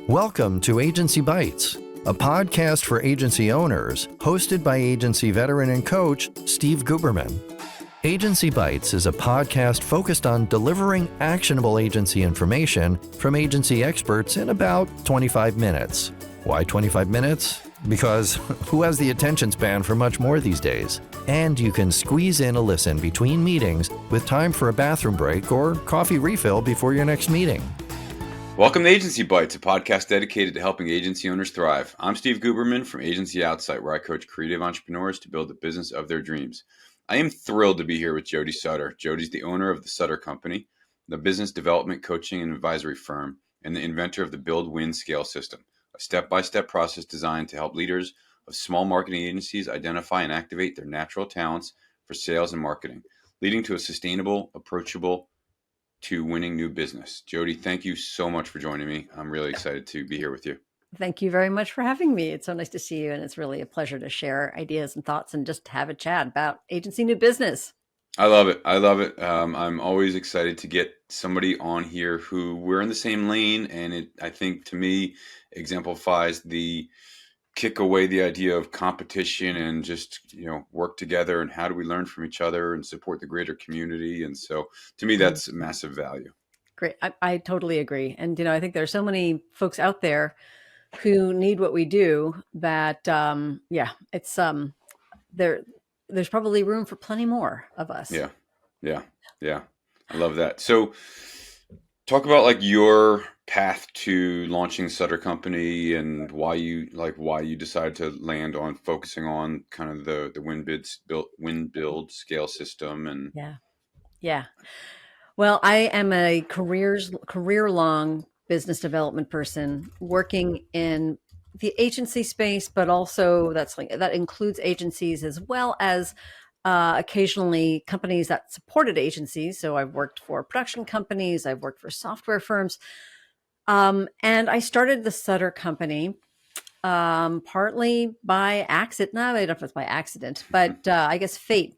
Welcome to Agency Bytes, a podcast for agency owners, hosted by agency veteran and coach Steve Guberman. Agency Bytes is a podcast focused on delivering actionable agency information from agency experts in about 25 minutes. Why 25 minutes? Because who has the attention span for much more these days? And you can squeeze in a listen between meetings with time for a bathroom break or coffee refill before your next meeting. Welcome to Agency Bytes, a podcast dedicated to helping agency owners thrive. I'm Steve Guberman from Agency Outsight, where I coach creative entrepreneurs to build the business of their dreams. I am thrilled to be here with Jody Sutter. Jody's the owner of the Sutter Company, the business development coaching and advisory firm, and the inventor of the Build, Win, Scale system, a step-by-step process designed to help leaders of small marketing agencies identify and activate their natural talents for sales and marketing, leading to a sustainable, approachable, to winning new business. Jody, thank you so much for joining me. I'm really excited to be here with you. Thank you very much for having me. It's so nice to see you, and it's really a pleasure to share ideas and thoughts and just have a chat about agency new business. I love it. I'm always excited to get somebody on here who we're in the same lane, and it, I think, to me, exemplifies the kick away the idea of competition and just, work together, and how do we learn from each other and support the greater community. And so to me, that's massive value. Great. I totally agree. And, I think there's so many folks out there who need what we do that, it's, there's probably room for plenty more of us. Yeah. I love that. So talk about like your path to launching Sutter Company and why you decided to land on focusing on kind of the win build scale system. And Yeah. Well, I am a career-long business development person working in the agency space, but also that includes agencies as well as occasionally companies that supported agencies. So I've worked for production companies, I've worked for software firms, and I started the Sutter Company partly by accident. No, I don't know if it's by accident, but I guess fate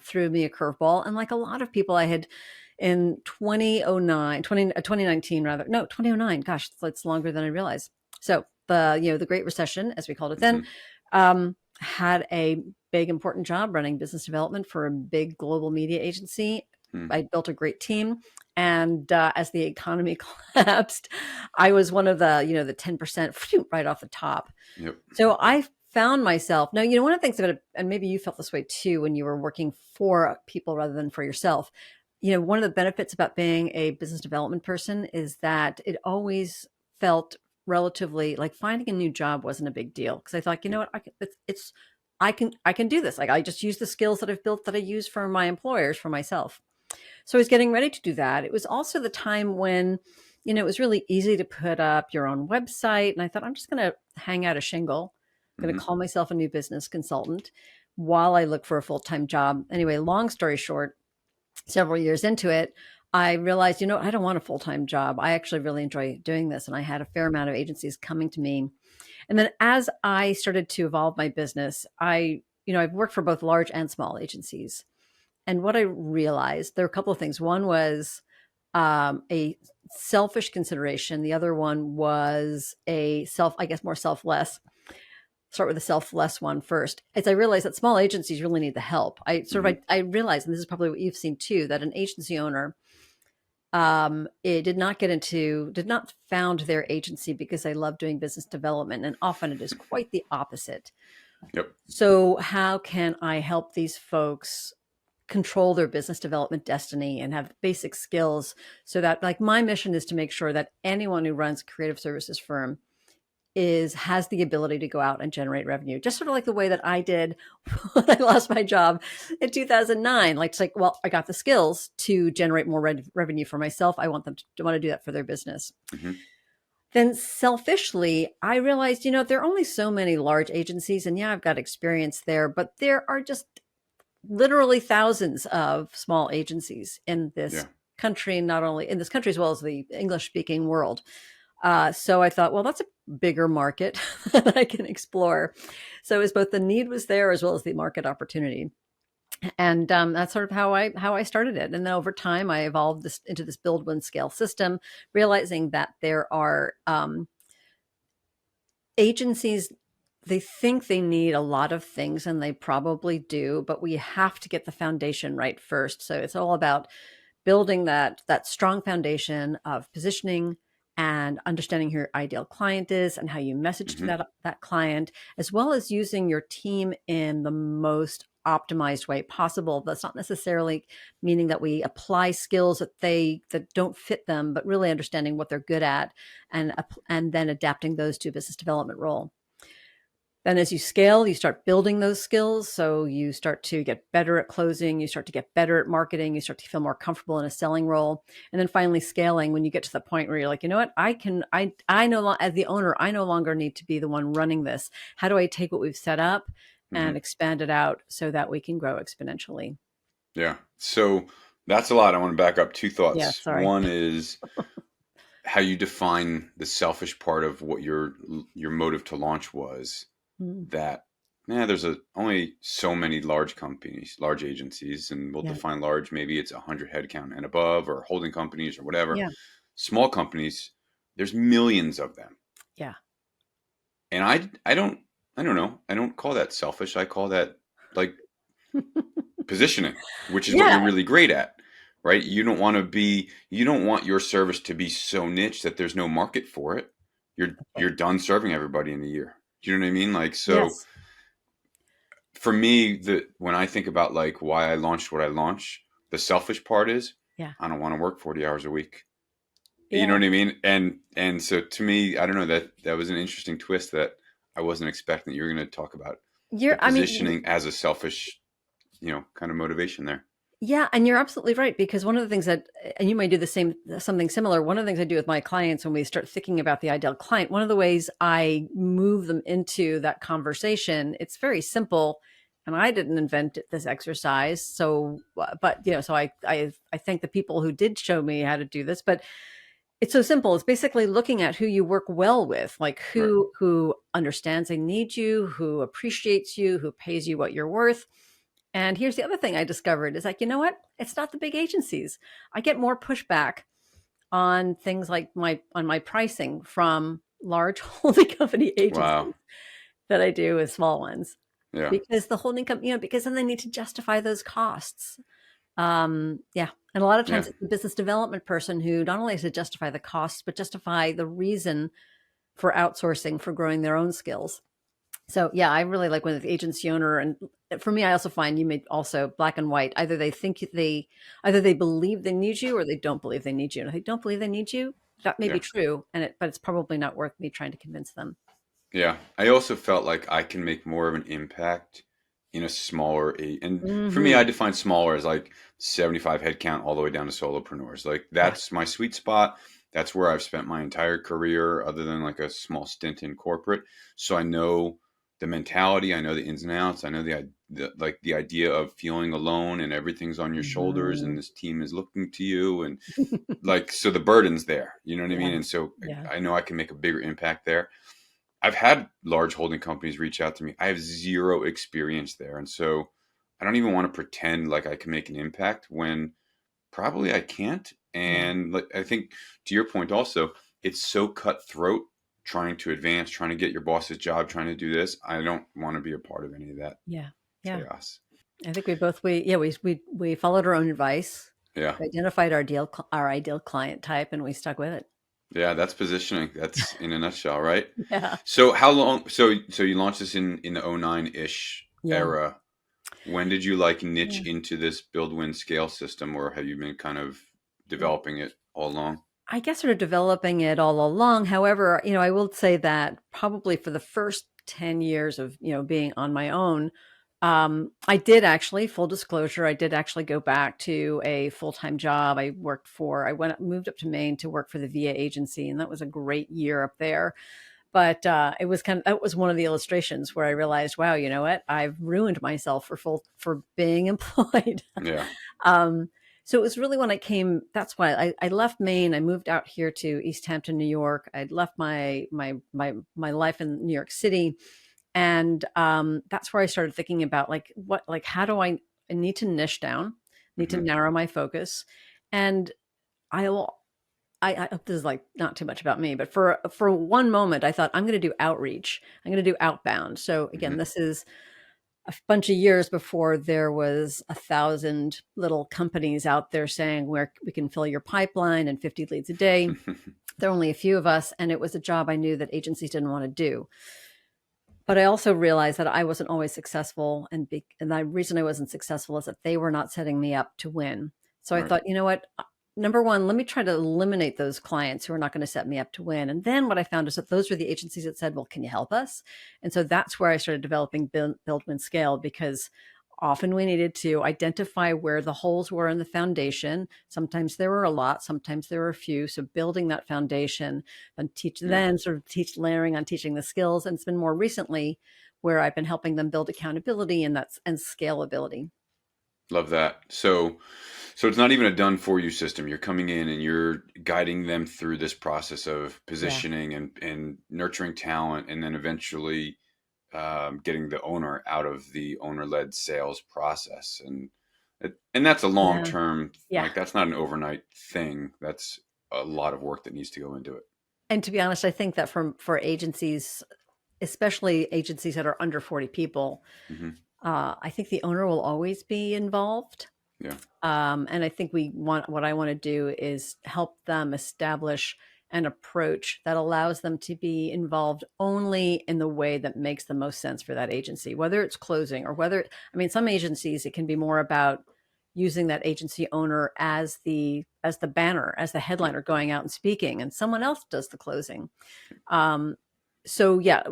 threw me a curveball. And like a lot of people, I had in 2019 rather. No, 2009. Gosh, it's longer than I realized. So the Great Recession, as we called it then, had a big important job running business development for a big global media agency. I built a great team. And as the economy collapsed, I was one of the 10% right off the top. Yep. So I found myself, now, one of the things about it, and maybe you felt this way too, when you were working for people rather than for yourself, one of the benefits about being a business development person is that it always felt relatively like finding a new job wasn't a big deal. Cause I thought, I can do this. Like I just use the skills that I've built that I use for my employers, for myself. So I was getting ready to do that. It was also the time when, it was really easy to put up your own website. And I thought, I'm just going to hang out a shingle. I'm going to call myself a new business consultant while I look for a full-time job. Anyway, long story short, several years into it, I realized, I don't want a full-time job. I actually really enjoy doing this. And I had a fair amount of agencies coming to me. And then as I started to evolve my business, I've worked for both large and small agencies. And what I realized, there were a couple of things. One was a selfish consideration. The other one was more selfless. Start with the selfless one first. As I realized that small agencies really need the help. I realized, and this is probably what you've seen too, that an agency owner did not found their agency because they love doing business development. And often it is quite the opposite. Yep. So how can I help these folks control their business development destiny and have basic skills so that, like, my mission is to make sure that anyone who runs a creative services firm has the ability to go out and generate revenue, just sort of like the way that I did when I lost my job in 2009. Well, I got the skills to generate more revenue for myself. I want them to want to do that for their business. Then selfishly, I realized, there are only so many large agencies, and I've got experience there, but there are just literally thousands of small agencies in this country, not only in this country, as well as the English speaking world. So I thought, well, that's a bigger market that I can explore. So it was both the need was there as well as the market opportunity. And that's sort of how I started it. And then over time, I evolved this into this build, win, scale system, realizing that there are agencies, they think they need a lot of things, and they probably do, but we have to get the foundation right first. So it's all about building that strong foundation of positioning and understanding who your ideal client is and how you message to Hmm. that client, as well as using your team in the most optimized way possible. That's not necessarily meaning that we apply skills that don't fit them, but really understanding what they're good at, and then adapting those to a business development role. Then as you scale, you start building those skills. So you start to get better at closing, you start to get better at marketing, you start to feel more comfortable in a selling role. And then finally scaling, when you get to the point where you're like, you know what, I no longer, as the owner, I no longer need to be the one running this. How do I take what we've set up Hmm. and expand it out so that we can grow exponentially? Yeah. So that's a lot. I want to back up two Yeah, thoughts. sorry. One is how you define the selfish part of what your motive to launch was. Mm, That there's only so many large companies, large agencies, and we'll yeah, define large. Maybe it's 100 headcount and above, or holding companies, or whatever. yeah, Small companies, there's millions of them, yeah. and I don't know. I don't call that selfish. I call that like positioning, which is what Yeah, you're really great at, right? You don't want your service to be so niche that there's no market for it. You're right. done serving everybody in a year. Do you know what I mean? Like, so Yes. for me, when I think about like why I launched what I launched, the selfish part is Yeah. I don't want to work 40 hours a week. You know Yeah. what I mean? And so to me, I don't know, that was an interesting twist that I wasn't expecting that you were going to talk about the I mean, positioning as a selfish, kind of motivation there. yeah, and you're absolutely right, because one of the things that, and you might do the same, something similar. One of the things I do with my clients when we start thinking about the ideal client, one of the ways I move them into that conversation, it's very simple, and I didn't invent this exercise. So, but so I thank the people who did show me how to do this. But it's so simple. It's basically looking at who you work well with, like Right. who understands they need you, who appreciates you, who pays you what you're worth. And here's the other thing I discovered is like, you know what? It's not the big agencies. I get more pushback on things like my pricing from large holding company Wow. agencies that I do with small ones, Yeah. because the holding company, because then they need to justify those costs. Yeah. And a lot of Yeah. times it's the business development person who not only has to justify the costs, but justify the reason for outsourcing, for growing their own skills. So yeah, I really like when the agency owner, and for me, I also find you may also black and white. Either they believe they need you, or they don't believe they need you. And if they don't believe they need you, that may be Yeah. true, but it's probably not worth me trying to convince them. Yeah. I also felt like I can make more of an impact in a and for me, I Hmm. define smaller as like 75 headcount all the way down to solopreneurs. Like Yeah. that's my sweet spot. That's where I've spent my entire career, other than like a small stint in corporate. So I know the mentality, I know the ins and outs, I know the idea of feeling alone and everything's on your shoulders and Mhm. this team is looking to you, and like, so the burden's there, you know what I Yeah. mean? And so Yeah. I know I can make a bigger impact there. I've had large holding companies reach out to me. I have zero experience there. And so I don't even want to pretend like I can make an impact when probably I can't. Yeah. And like, I think to your point also, it's so cutthroat trying to advance, trying to get your boss's job, trying to do this. I don't want to be a part of any of that Yeah. Yeah. chaos. I think we followed our own advice. Yeah. We identified our ideal client type, and we stuck with it. Yeah, that's positioning. That's in a nutshell, right? Yeah. So how long so you launched this in the '09-ish Yeah. era. When did you like Yeah. niche into this build win scale system, or have you been kind of developing it all along? I guess sort of developing it all along. However, I will say that probably for the first 10 years of, being on my own, I did actually, full disclosure, I did actually go back to a full-time job. Moved up to Maine to work for the VA agency, and that was a great year up there. But that was one of the illustrations where I realized, wow, you know what? I've ruined myself for being employed. Yeah. um, so it was really when that's why I left Maine. I moved out here to East Hampton, New York. I'd left my life in New York City. And that's where I started thinking about how do I need to niche down, need to Hmm. narrow my focus. And I I hope this is like not too much about me, but for one moment I thought I'm going to do outreach. I'm going to do outbound. So again, this is a bunch of years before there was 1,000 little companies out there saying where we can fill your pipeline and 50 leads a day. There are only a few of us, and it was a job I knew that agencies didn't want to do. But I also realized that I wasn't always successful, and the reason I wasn't successful is that they were not setting me up to win. So I Right. thought, you know what? Number one, let me try to eliminate those clients who are not going to set me up to win. And then what I found is that those were the agencies that said, well, can you help us? And so that's where I started developing build, win, scale, because often we needed to identify where the holes were in the foundation. Sometimes there were a lot, sometimes there were a few. So building that foundation and then sort of teach layering on teaching the skills. And it's been more recently where I've been helping them build accountability and scalability. Love that. So it's not even a done for you system. You're coming in and you're guiding them through this process of positioning and nurturing talent, and then eventually getting the owner out of the owner-led sales process. And that's a long-term, like that's not an overnight thing. That's a lot of work that needs to go into it. And to be honest, I think that for agencies, especially agencies that are under 40 people, I think the owner will always be involved. Yeah. And I think what I want to do is help them establish an approach that allows them to be involved only in the way that makes the most sense for that agency, whether it's closing or some agencies, it can be more about using that agency owner as the banner, as the headliner going out and speaking, and someone else does the closing. So yeah,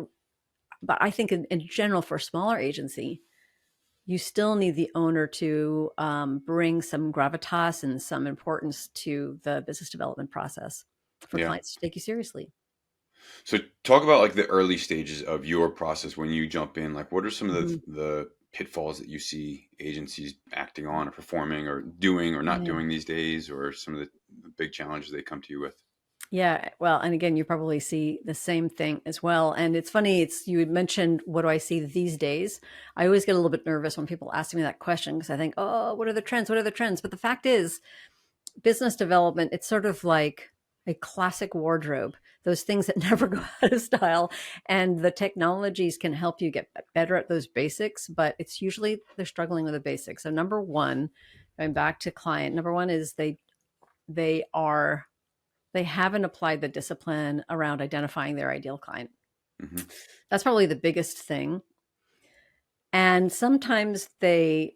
but I think in general for a smaller agency, you still need the owner to bring some gravitas and some importance to the business development process for clients to take you seriously. So talk about like the early stages of your process when you jump in. Like, what are some of the pitfalls that you see agencies acting on or performing or doing or not doing these days, or some of the big challenges they come to you with? Yeah, well, and again, you probably see the same thing as well. And it's funny, you had mentioned, what do I see these days? I always get a little bit nervous when people ask me that question, because I think, oh, what are the trends? What are the trends? But the fact is, business development, it's sort of like a classic wardrobe, those things that never go out of style. And the technologies can help you get better at those basics, but it's usually they're struggling with the basics. So number one, going back to client, number one is they haven't applied the discipline around identifying their ideal client. That's probably the biggest thing. And sometimes they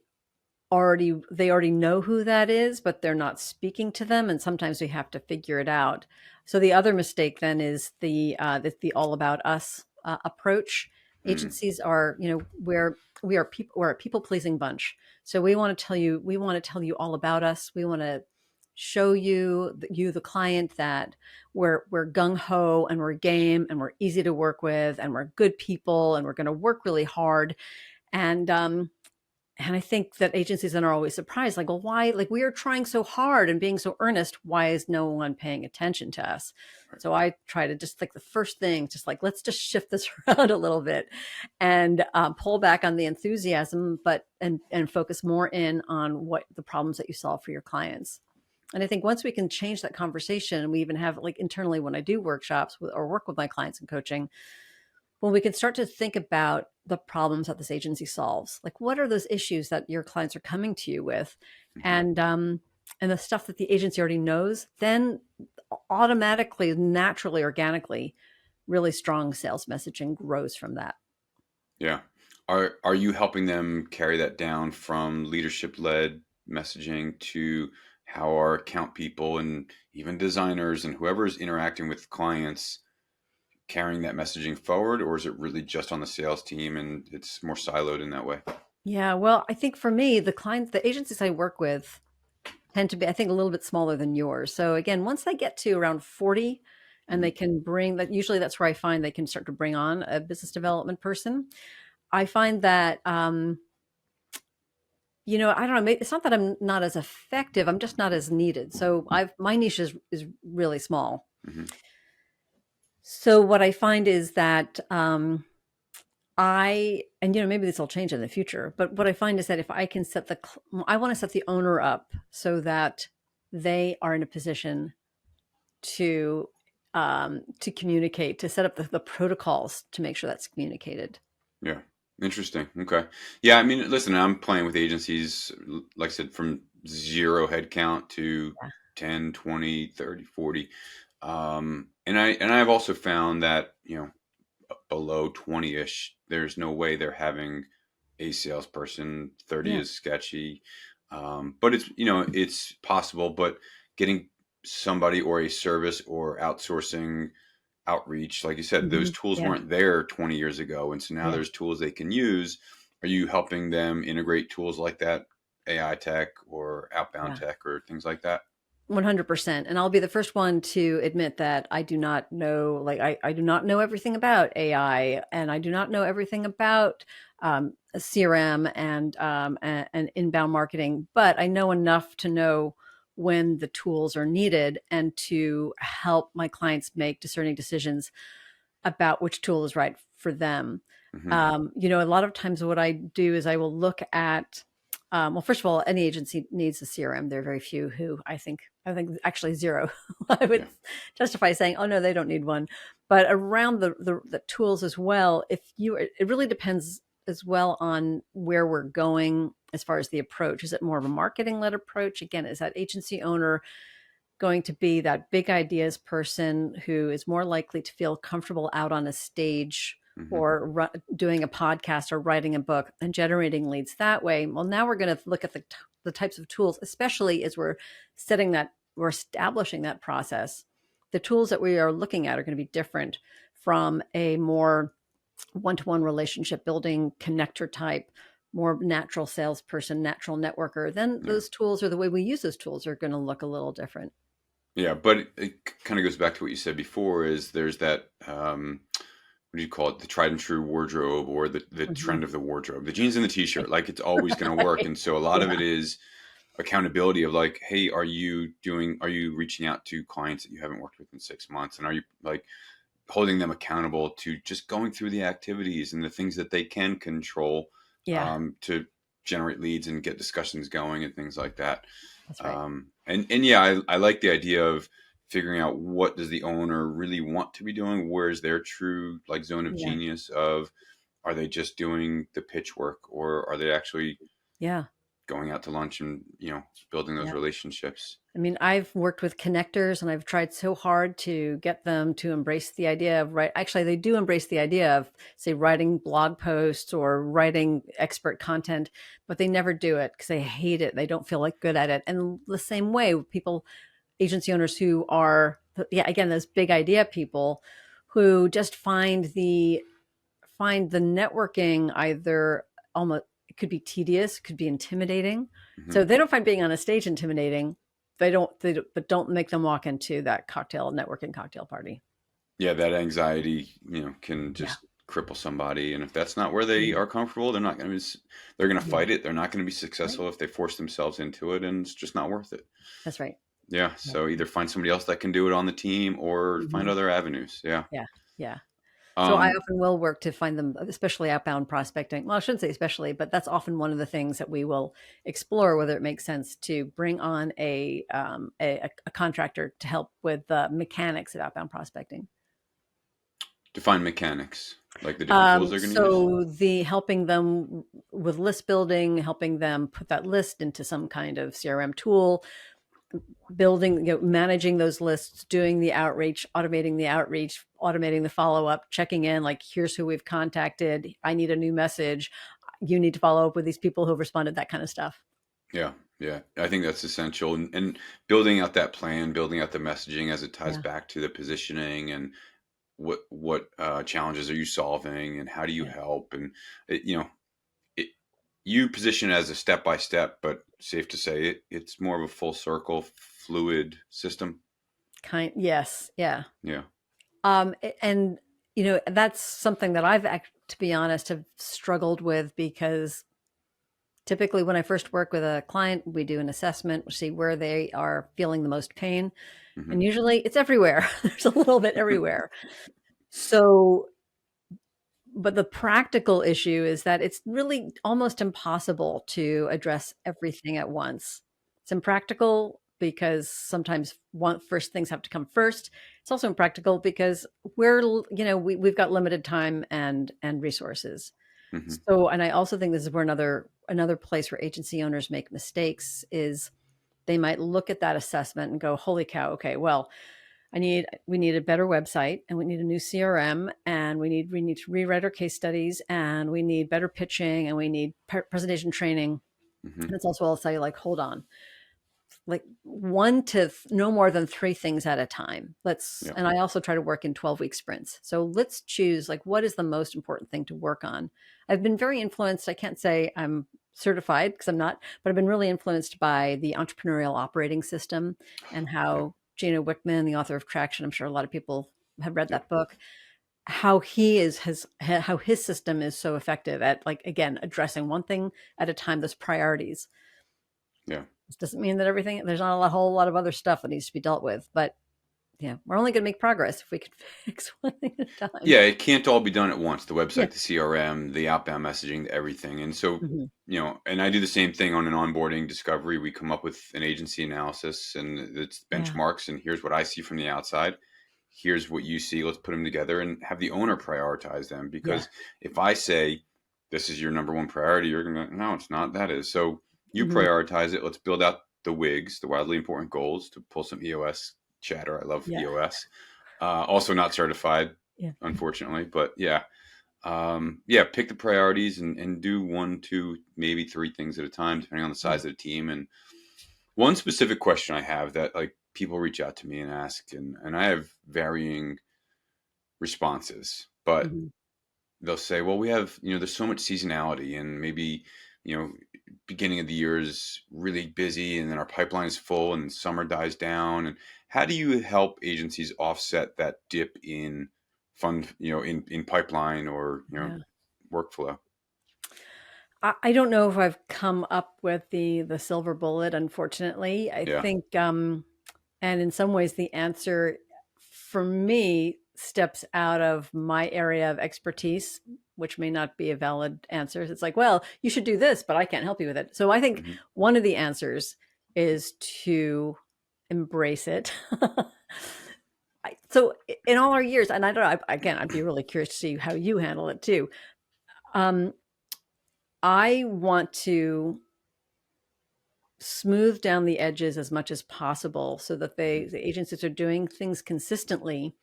already know who that is, but they're not speaking to them. And sometimes we have to figure it out. So the other mistake then is the all about us approach. Agencies are, we're a people pleasing bunch. So we want to tell you all about us. We want to show you the client that we're gung ho and we're game and we're easy to work with and we're good people and we're going to work really hard. And I think that agencies are always surprised, like, well, why? Like, we are trying so hard and being so earnest. Why is no one paying attention to us? Right. So I try to just like the first thing, just like, let's just shift this around a little bit and pull back on the enthusiasm, and focus more in on what the problems that you solve for your clients. And I think once we can change that conversation, and we even have like internally when I do workshops or work with my clients in coaching, when we can start to think about the problems that this agency solves, like what are those issues that your clients are coming to you with, and the stuff that the agency already knows, then automatically, naturally, organically, really strong sales messaging grows from that. Yeah. Are you helping them carry that down from leadership-led messaging to how our account people and even designers and whoever's interacting with clients carrying that messaging forward, or is it really just on the sales team and it's more siloed in that way? Yeah, well, I think for me, the agencies I work with tend to be, I think, a little bit smaller than yours. So again, once they get to around 40 and they can bring that, usually that's where I find they can start to bring on a business development person. I find that, I don't know, it's not that I'm not as effective, I'm just not as needed. So my niche is really small. So what I find is that maybe this will change in the future, but what I find is that if I can I want to set the owner up so that they are in a position to communicate, to set up the protocols to make sure that's communicated. Yeah. Interesting. Okay. Yeah. I mean, listen, I'm playing with agencies, like I said, from 0 headcount to Yeah. 10, 20, 30, 40. And I've also found that, below 20-ish, there's no way they're having a salesperson. 30 Yeah. is sketchy. But it's possible, but getting somebody or a service or outsourcing outreach, like you said, those tools Yeah. weren't there 20 years ago. And so now Yeah. there's tools they can use. Are you helping them integrate tools like that, AI tech or outbound Yeah. tech or things like that? 100%. And I'll be the first one to admit that I do not know, like, I do not know everything about AI, and I do not know everything about CRM and inbound marketing, but I know enough to know when the tools are needed and to help my clients make discerning decisions about which tool is right for them. Hmm. A lot of times what I do is I will look at, well, first of all, any agency needs a CRM. There are very few who I think actually zero. I would Yeah. justify saying, oh no, they don't need one. But around the tools as well, it really depends as well on where we're going as far as the approach. Is it more of a marketing led approach? Again, is that agency owner going to be that big ideas person who is more likely to feel comfortable out on a stage Hmm. or doing a podcast or writing a book and generating leads that way? Well, now we're going to look at the types of tools, especially as we're establishing that process. The tools that we are looking at are going to be different from a more one-to-one relationship building connector type, more natural salesperson, natural networker. Then Yeah. those tools, or the way we use those tools, are going to look a little different. Yeah. But it kind of goes back to what you said before is there's that, what do you call it? The tried and true wardrobe or the Mhm. trend of the wardrobe, the jeans and the t-shirt, like it's always going to work. Right. And so a lot of Yeah. it is accountability of like, hey, are you reaching out to clients that you haven't worked with in 6 months? And are you like holding them accountable to just going through the activities and the things that they can control, Yeah. to generate leads and get discussions going and things like that. That's right. And yeah, I like the idea of figuring out what does the owner really want to be doing. Where's their true like zone of Yeah. genius of, are they just doing the pitch work or are they actually Yeah. going out to lunch and, building those Yeah. relationships? I mean, I've worked with connectors and I've tried so hard to get them to embrace the idea of actually, they do embrace the idea of, say, writing blog posts or writing expert content, but they never do it because they hate it. They don't feel like good at it. And the same way, people, agency owners who are, yeah, again, those big idea people who just find the networking either almost, it could be tedious, could be intimidating. Hmm. So they don't find being on a stage intimidating. But don't make them walk into that networking cocktail party. Yeah, that anxiety, can Yeah. just cripple somebody. And if that's not where they Mhm. are comfortable, they're going to Yeah. fight it. They're not going to be Right. successful if they force themselves into it, and it's just not worth it. That's right. Yeah. Yeah. So either find somebody else that can do it on the team or find Mhm. other avenues. Yeah. Yeah. Yeah. So I Um, often will work to find them, especially outbound prospecting. Well, I shouldn't say especially, but that's often one of the things that we will explore, whether it makes sense to bring on a contractor to help with the mechanics of outbound prospecting. define mechanics, like the different tools they're going to use. So the helping them with list building, helping them put that list into some kind of CRM tool, building, managing those lists, doing the outreach, automating the follow up, checking in, like, here's who we've contacted. I need a new message. You need to follow up with these people who've responded, that kind of stuff. Yeah. Yeah. I think that's essential. And building out that plan, building out the messaging as it ties Yeah. back to the positioning and what challenges are you solving and how do you Yeah. help? And, it, you position it as a step by step, but safe to say it's more of a full circle, fluid system. Yes. Yeah. Yeah. And that's something that to be honest, have struggled with, because typically when I first work with a client, we do an assessment, we see where they are feeling the most pain. Hmm. And usually it's everywhere. There's a little bit everywhere. So, but the practical issue is that it's really almost impossible to address everything at once. It's impractical. because sometimes first things have to come first. It's also impractical because we've got limited time and resources. Mm-hmm. So, and I also think this is where another place where agency owners make mistakes is they might look at that assessment and go, holy cow, okay, well, we need a better website, and we need a new CRM, and we need to rewrite our case studies, and we need better pitching, and we need presentation training. Mm-hmm. And it's also, I'll say, like, hold on, like no more than 3 things at a time. And I also try to work in 12-week sprints. So let's choose, like, what is the most important thing to work on? I've been very influenced. I can't say I'm certified because I'm not, but I've been really influenced by the entrepreneurial operating system and how Gino Wickman, the author of Traction, I'm sure a lot of people have read that book, how how his system is so effective at, like, again, addressing one thing at a time, those priorities. Yeah. This doesn't mean that there's not a whole lot of other stuff that needs to be dealt with, but yeah, we're only going to make progress if we can fix one thing at a time. Yeah, it can't all be done at once. The website, Yeah. the CRM, the outbound messaging, everything. And so, Mm-hmm. and I do the same thing on an onboarding discovery. We come up with an agency analysis, and it's benchmarks, and here's what I see from the outside. Here's what you see. Let's put them together and have the owner prioritize them. Because if I say, this is your number one priority, you're going to go, no, it's not. That is. So you prioritize it. Let's build out the WIGs, the wildly important goals, to pull some EOS chatter. I love EOS. Also not certified, unfortunately, but pick the priorities and do 1, 2, maybe 3 things at a time, depending on the size of the team. And one specific question I have that, like, people reach out to me and ask, and I have varying responses, but they'll say, well, we have, there's so much seasonality, and maybe, beginning of the year is really busy, and then our pipeline is full, and summer dies down. And how do you help agencies offset that dip in fund, in pipeline or, workflow? I don't know if I've come up with the silver bullet, unfortunately. I think, and in some ways the answer for me steps out of my area of expertise, which may not be a valid answer. It's like, well, you should do this, but I can't help you with it. So I think one of the answers is to embrace it. So in all our years, and I don't know, again, I'd be really curious to see how you handle it too. I want to smooth down the edges as much as possible so that the agencies are doing things consistently,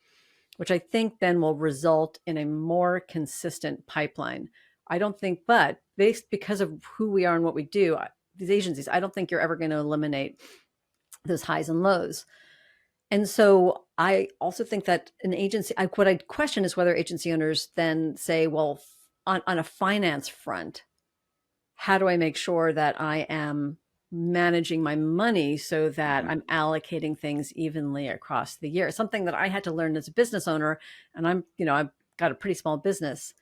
which I think then will result in a more consistent pipeline. I don't think, but because of who we are and what we do, these agencies, I don't think you're ever going to eliminate those highs and lows. And so I also think that an agency, what I question is whether agency owners then say, well, on a finance front, how do I make sure that I am managing my money so that I'm allocating things evenly across the year? Something that I had to learn as a business owner, and I've got a pretty small business.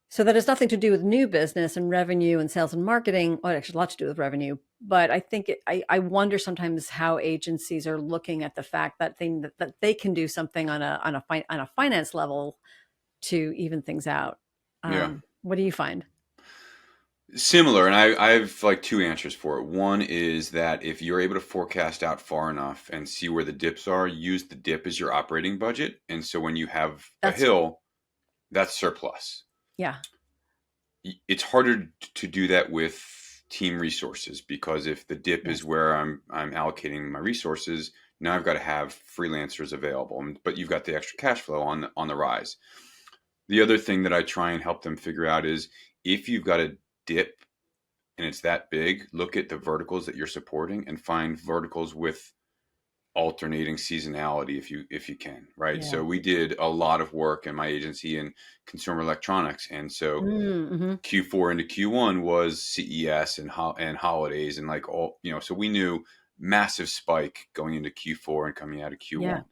So that has nothing to do with new business and revenue and sales and marketing. Well, actually a lot to do with revenue. But I think I wonder sometimes how agencies are looking at the fact that they can do something on a finance level to even things out. What do you find? Similar, and I have like 2 answers for it. One is that if you're able to forecast out far enough and see where the dips are, use the dip as your operating budget. And so when you have a hill, that's surplus. Yeah. It's harder to do that with team resources, because if the dip is where I'm allocating my resources, now I've got to have freelancers available, but you've got the extra cash flow on the rise. The other thing that I try and help them figure out is, if you've got a dip and it's that big, look at the verticals that you're supporting and find verticals with alternating seasonality if you can, right? So we did a lot of work in my agency in consumer electronics, and so Q4 into Q1 was CES and holidays, and like all, so we knew massive spike going into Q4 and coming out of Q1.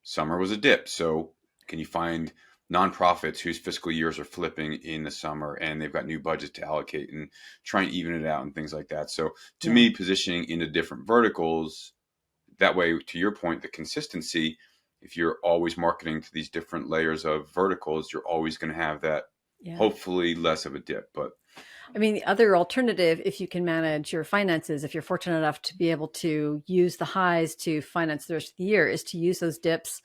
Summer was a dip. So can you find nonprofits whose fiscal years are flipping in the summer and they've got new budgets to allocate, and try and even it out and things like that? So to me, positioning into different verticals, that way, to your point, the consistency, if you're always marketing to these different layers of verticals, you're always going to have that, hopefully less of a dip. But I mean, the other alternative, if you can manage your finances, if you're fortunate enough to be able to use the highs to finance the rest of the year, is to use those dips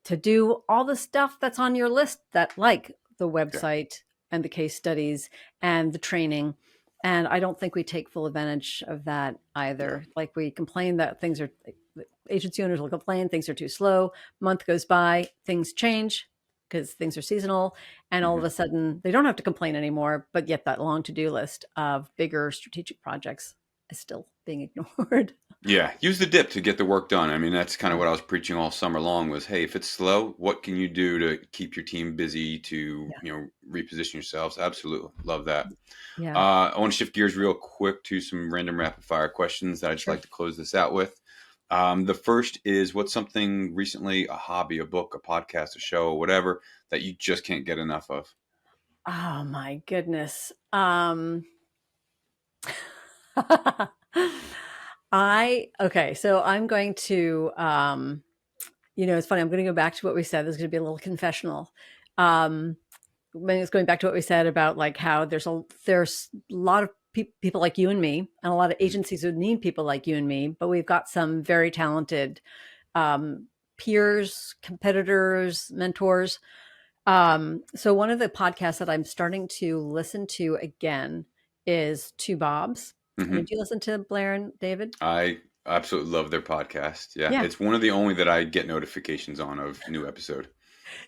to do all the stuff that's on your list, that like the Yeah. website and the case studies and the training. And I don't think we take full advantage of that Yeah. either. Like, we complain that things are, agency owners will complain things are too slow. Month goes by, things change because things are seasonal. And all of hmm a sudden, they don't have to complain anymore. But yet, that long to do list of bigger strategic projects is still being ignored. Yeah. Use the dip to get the work done. I mean, that's kind of Yeah. what I was preaching all summer long was, hey, if it's slow, what can you do to keep your team busy to, Yeah. reposition yourselves? Absolutely. Love that. Yeah. I want to shift gears real quick to some random rapid fire questions that I just Sure. like to close this out with. The first is, what's something recently, a hobby, a book, a podcast, a show, whatever, that you just can't get enough of? Oh my goodness. Okay, so I'm going to it's funny, I'm going to go back to what we said. This is going to be a little confessional. Um it's going back to what we said about like how there's a lot of people like you and me, and a lot of Mhm. agencies who need people like you and me, but we've got some very talented peers, competitors, mentors. So one of the podcasts that I'm starting to listen to again is Two Bobs. I mean, Mhm. do you listen to Blair and David? I absolutely love their podcast. Yeah, Yeah. it's one of the only that I get notifications on of new episode.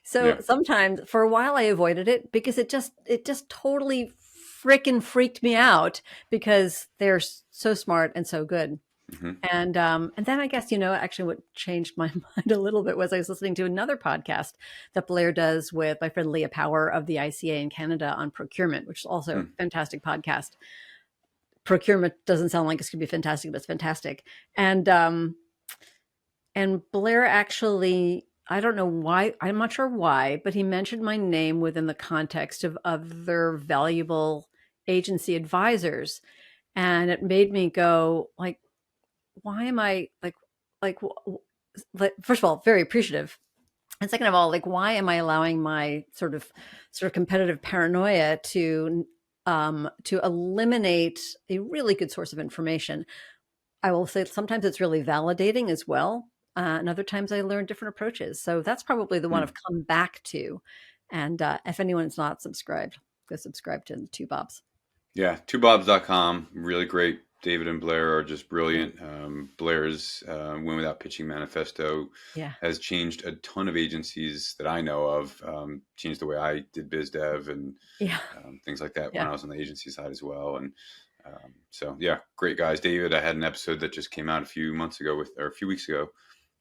So Yeah. sometimes for a while I avoided it because it just totally freaking freaked me out because they're so smart and so good. hmm And then I guess, actually what changed my mind a little bit was I was listening to another podcast that Blair does with my friend Leah Power of the ICA in Canada on procurement, which is also a fantastic podcast. Procurement doesn't sound like it's going to be fantastic, but it's fantastic. And Blair actually, I don't know why, I'm not sure why, but he mentioned my name within the context of other valuable agency advisors. And it made me go like, why am I like, first of all, very appreciative. And second of all, like, why am I allowing my sort of competitive paranoia to eliminate a really good source of information? I will say sometimes it's really validating as well. And other times I learn different approaches. So that's probably the one I've come back to. And if anyone's not subscribed, go subscribe to the Two Bobs. Yeah, twobobs.com, really great. David and Blair are just Yeah. brilliant. Blair's Win Without Pitching manifesto Yeah. has changed a ton of agencies that I know of, changed the way I did biz dev and Yeah. things like that when Yeah. I was on the agency side as well. And so, yeah, great guys. David, I had an episode that just came out a few weeks ago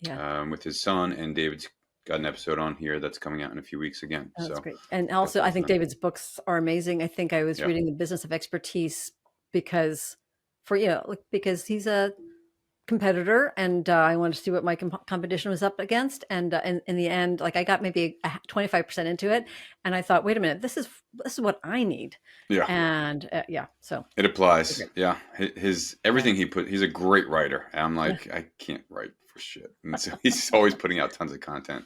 Yeah. with his son, and David's got an episode on here that's coming out in a few weeks again. Oh, that's So great. And also, definitely I think listen. David's books are amazing. I think I was Yeah. reading The Business of Expertise because because he's a competitor, and I wanted to see what my competition was up against. And in the end, like, I got maybe 25% into it, and I thought, wait a minute, this is what I need. Yeah. And yeah, so It it's applies. great. Yeah. His Yeah, everything he's a great writer. And I'm yeah. like, I can't write for shit. And so he's always putting out tons of content.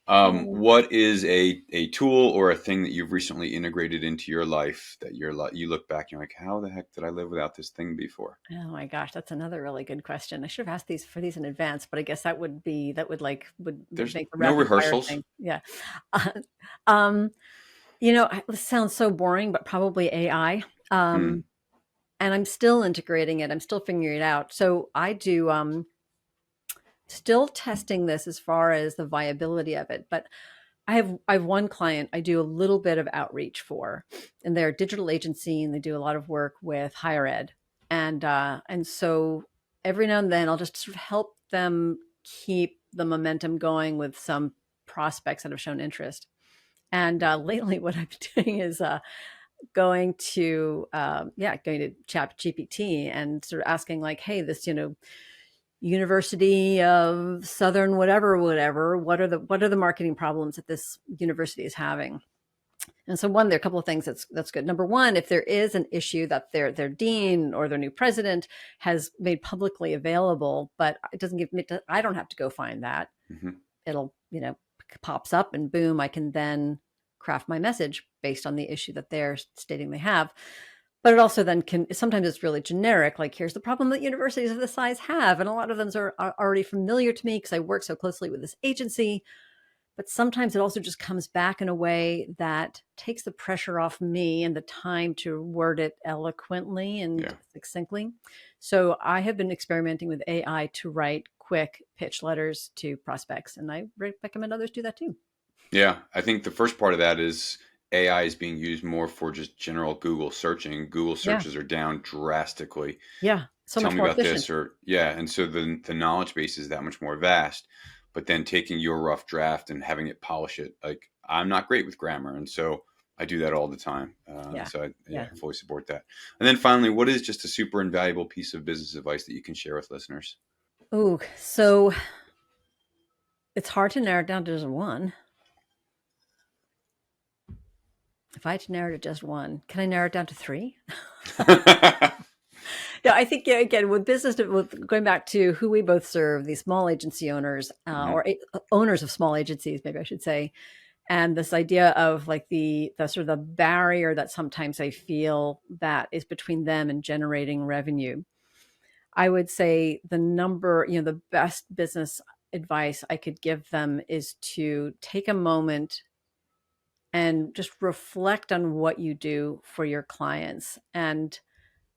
What is a tool or a thing that you've recently integrated into your life that you look back and you're like, how the heck did I live without this thing before? Oh my gosh, that's another really good question. I should have asked these in advance, but I guess that would There's make the no rapid fire rehearsals. thing. Yeah. Um, this sounds so boring, but probably AI. Hmm. And I'm still integrating it. I'm still figuring it out. So I do still testing this as far as the viability of it. But I have one client I do a little bit of outreach for, and they're a digital agency and they do a lot of work with higher ed. And so every now and then I'll just sort of help them keep the momentum going with some prospects that have shown interest. And lately, what I've been doing is going to Chat GPT and sort of asking like, hey, this University of Southern whatever, what are the marketing problems that this university is having? And so there are a couple of things that's good. Number one, if there is an issue that their dean or their new president has made publicly available, but it doesn't give me, I don't have to go find that. hmm It'll, pops up and boom, I can then craft my message based on the issue that they're stating they have. But it also then sometimes it's really generic, like here's the problem that universities of this size have. And a lot of them are already familiar to me because I work so closely with this agency. But sometimes it also just comes back in a way that takes the pressure off me and the time to word it eloquently and succinctly. So I have been experimenting with AI to write quick pitch letters to prospects, and I recommend others do that too. Yeah, I think the first part of that is AI is being used more for just general Google searching. Google searches are down drastically. Yeah, so Tell much me more about efficient. this, and so the knowledge base is that much more vast. But then taking your rough draft and having it polish it, like I'm not great with grammar, and so I do that all the time. So I fully support that. And then finally, what is just a super invaluable piece of business advice that you can share with listeners? Oh, so it's hard to narrow it down to just one. If I had to narrow it to just one, can I narrow it down to three? Yeah, I think again with business, with going back to who we both serve, these small agency owners or owners of small agencies, maybe I should say, and this idea of like the sort of the barrier that sometimes I feel that is between them and generating revenue. I would say the best business advice I could give them is to take a moment and just reflect on what you do for your clients. And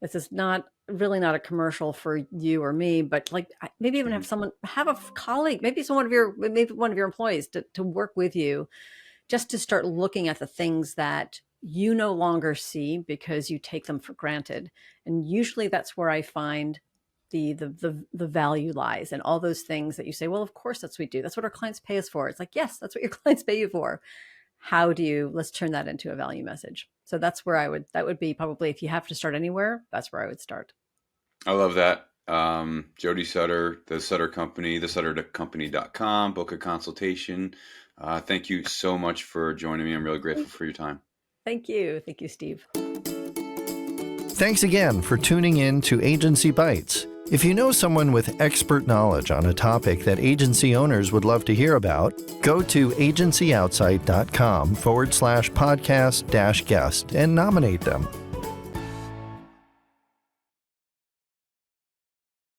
this is not a commercial for you or me, but like maybe even have a colleague, maybe one of your employees to work with you, just to start looking at the things that you no longer see because you take them for granted. And usually that's where I find the value lies, and all those things that you say, well, of course that's what we do. That's what our clients pay us for. It's like, yes, that's what your clients pay you for. Let's turn that into a value message. So that's where that would be probably, if you have to start anywhere, that's where I would start. I love that. Jody Sutter, the Sutter Company, thesuttercompany.com, book a consultation. Thank you so much for joining me. I'm really grateful for your time. Thank you. Thank you, Steve. Thanks again for tuning in to Agency Bytes. If you know someone with expert knowledge on a topic that agency owners would love to hear about, go to agencyoutsight.com/podcast-guest and nominate them.